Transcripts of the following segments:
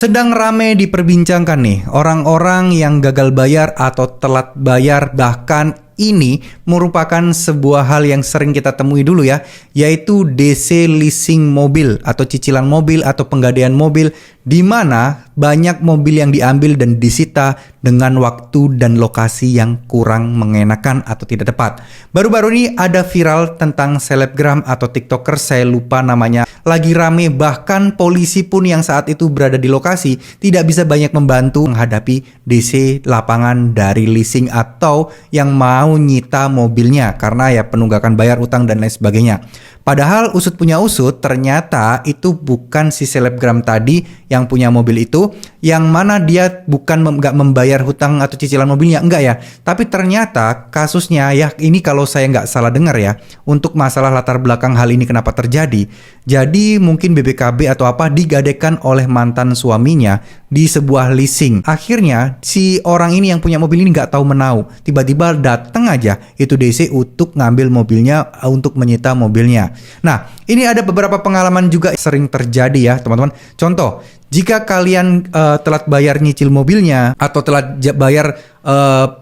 Sedang rame diperbincangkan nih, orang-orang yang gagal bayar atau telat bayar, bahkan ini merupakan sebuah hal yang sering kita temui dulu ya, yaitu DC leasing mobil atau cicilan mobil atau penggadaian mobil, di mana banyak mobil yang diambil dan disita dengan waktu dan lokasi yang kurang mengenakan atau tidak tepat. Baru-baru ini ada viral tentang selebgram atau tiktoker, saya lupa namanya, lagi rame, bahkan polisi pun yang saat itu berada di lokasi tidak bisa banyak membantu menghadapi DC lapangan dari leasing atau yang mau nyita mobilnya karena ya penunggakan bayar utang dan lain sebagainya. Padahal usut punya usut, ternyata itu bukan si selebgram tadi yang punya mobil itu, yang mana dia bukan nggak membayar hutang atau cicilan mobilnya, enggak ya. Tapi ternyata kasusnya ya, ini kalau saya nggak salah dengar ya, untuk masalah latar belakang hal ini kenapa terjadi. Jadi mungkin BPKB atau apa digadaikan oleh mantan suaminya di sebuah leasing. Akhirnya si orang ini yang punya mobil ini nggak tahu menau, tiba-tiba datang aja itu DC untuk ngambil mobilnya, untuk menyita mobilnya. Nah, ini ada beberapa pengalaman juga sering terjadi ya teman-teman. Contoh, jika kalian telat bayar nyicil mobilnya atau telat bayar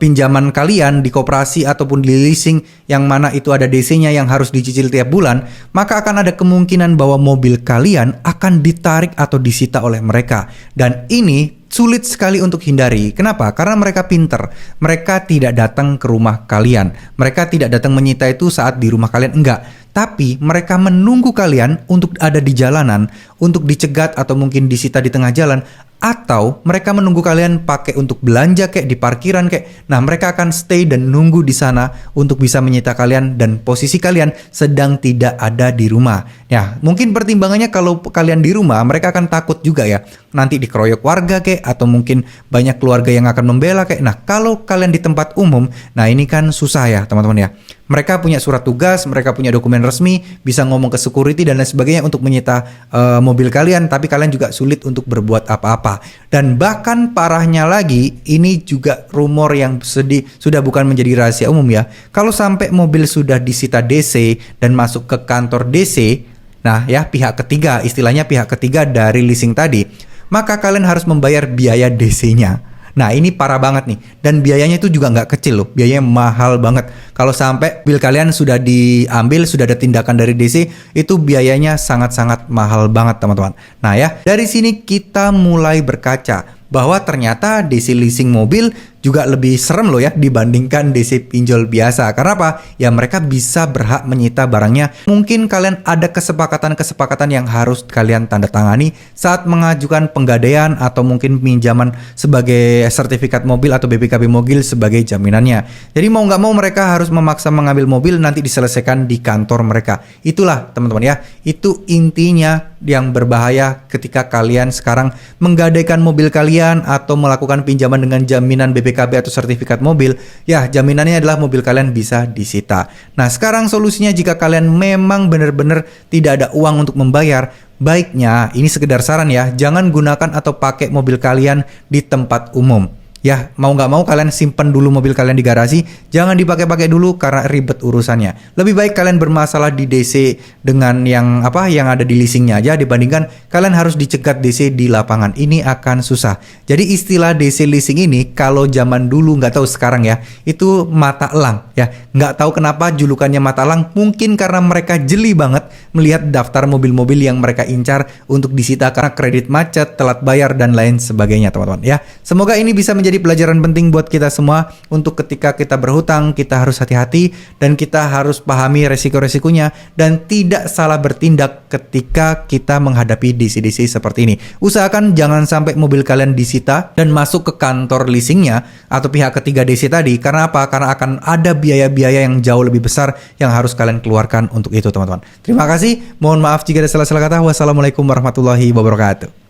pinjaman kalian di koperasi ataupun di leasing yang mana itu ada DC-nya yang harus dicicil tiap bulan, maka akan ada kemungkinan bahwa mobil kalian akan ditarik atau disita oleh mereka. Dan ini sulit sekali untuk hindari. Kenapa? Karena mereka pinter. Mereka tidak datang ke rumah kalian. Mereka tidak datang menyita itu saat di rumah kalian, enggak. Tapi mereka menunggu kalian untuk ada di jalanan, untuk dicegat atau mungkin disita di tengah jalan, atau mereka menunggu kalian pakai untuk belanja kayak di parkiran kayak. Nah, mereka akan stay dan nunggu di sana untuk bisa menyita kalian dan posisi kalian sedang tidak ada di rumah. Ya, mungkin pertimbangannya kalau kalian di rumah, mereka akan takut juga ya. Nanti dikeroyok warga kayak, atau mungkin banyak keluarga yang akan membela kayak. Nah, kalau kalian di tempat umum, nah ini kan susah ya teman-teman ya. Mereka punya surat tugas, mereka punya dokumen resmi, bisa ngomong ke security dan lain sebagainya untuk menyita mobil kalian, tapi kalian juga sulit untuk berbuat apa-apa. Dan bahkan parahnya lagi, ini juga rumor yang sudah bukan menjadi rahasia umum ya. Kalau sampai mobil sudah disita DC dan masuk ke kantor DC, nah ya pihak ketiga, istilahnya pihak ketiga dari leasing tadi, maka kalian harus membayar biaya DC-nya. Nah ini parah banget nih, dan biayanya itu juga nggak kecil loh, biayanya mahal banget. Kalau sampai bil kalian sudah diambil, sudah ada tindakan dari DC, itu biayanya sangat-sangat mahal banget teman-teman. Nah ya, dari sini kita mulai berkaca bahwa ternyata DC leasing mobil juga lebih serem loh ya dibandingkan DC pinjol biasa. Karena apa? Ya mereka bisa berhak menyita barangnya. Mungkin kalian ada kesepakatan-kesepakatan yang harus kalian tanda tangani saat mengajukan penggadaian atau mungkin pinjaman sebagai sertifikat mobil atau BPKB mobil sebagai jaminannya. Jadi mau nggak mau mereka harus memaksa mengambil mobil, nanti diselesaikan di kantor mereka. Itulah teman-teman ya, itu intinya yang berbahaya ketika kalian sekarang menggadaikan mobil kalian atau melakukan pinjaman dengan jaminan BPKB atau sertifikat mobil. Ya, jaminannya adalah mobil kalian bisa disita. Nah, sekarang solusinya jika kalian memang benar-benar tidak ada uang untuk membayar, baiknya ini sekedar saran ya, jangan gunakan atau pakai mobil kalian di tempat umum. Ya, mau nggak mau kalian simpan dulu mobil kalian di garasi, jangan dipakai-pakai dulu karena ribet urusannya. Lebih baik kalian bermasalah di DC dengan yang ada di leasingnya aja dibandingkan kalian harus dicegat DC di lapangan. Ini akan susah. Jadi istilah DC leasing ini kalau zaman dulu, nggak tahu sekarang ya, itu mata elang ya. Nggak tahu kenapa julukannya mata elang, mungkin karena mereka jeli banget melihat daftar mobil-mobil yang mereka incar untuk disita karena kredit macet, telat bayar dan lain sebagainya teman-teman ya. Semoga ini bisa menjadi pelajaran penting buat kita semua untuk ketika kita berhutang, kita harus hati-hati dan kita harus pahami resiko-resikonya dan tidak salah bertindak ketika kita menghadapi DC-DC seperti ini. Usahakan jangan sampai mobil kalian disita dan masuk ke kantor leasingnya atau pihak ketiga DC tadi. Karena apa? Karena akan ada biaya-biaya yang jauh lebih besar yang harus kalian keluarkan untuk itu teman-teman. Terima kasih, mohon maaf jika ada salah-salah kata. Wassalamualaikum warahmatullahi wabarakatuh.